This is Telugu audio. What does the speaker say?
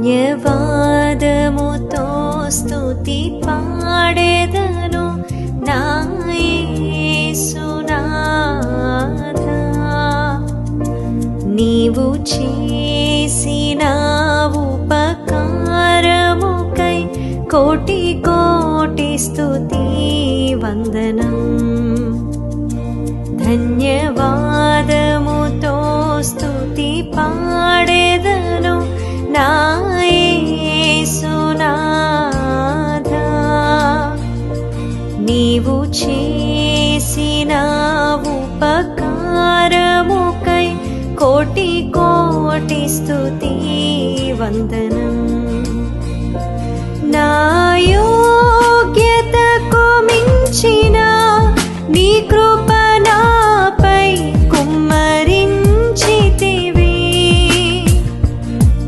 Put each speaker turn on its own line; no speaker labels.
ధన్యవాదముతో స్తుతి పాడెదను నా యేసునాథా. నీవు చేసిన ఉపకారముకై కోటి కోటి స్తుతి వందనం. ధన్యవాదముతో స్తుతి పాడెదను నా యేసునాథా. నీవు చేసిన ఉపకారముకై కోటి కోటి స్తుతి వందనం.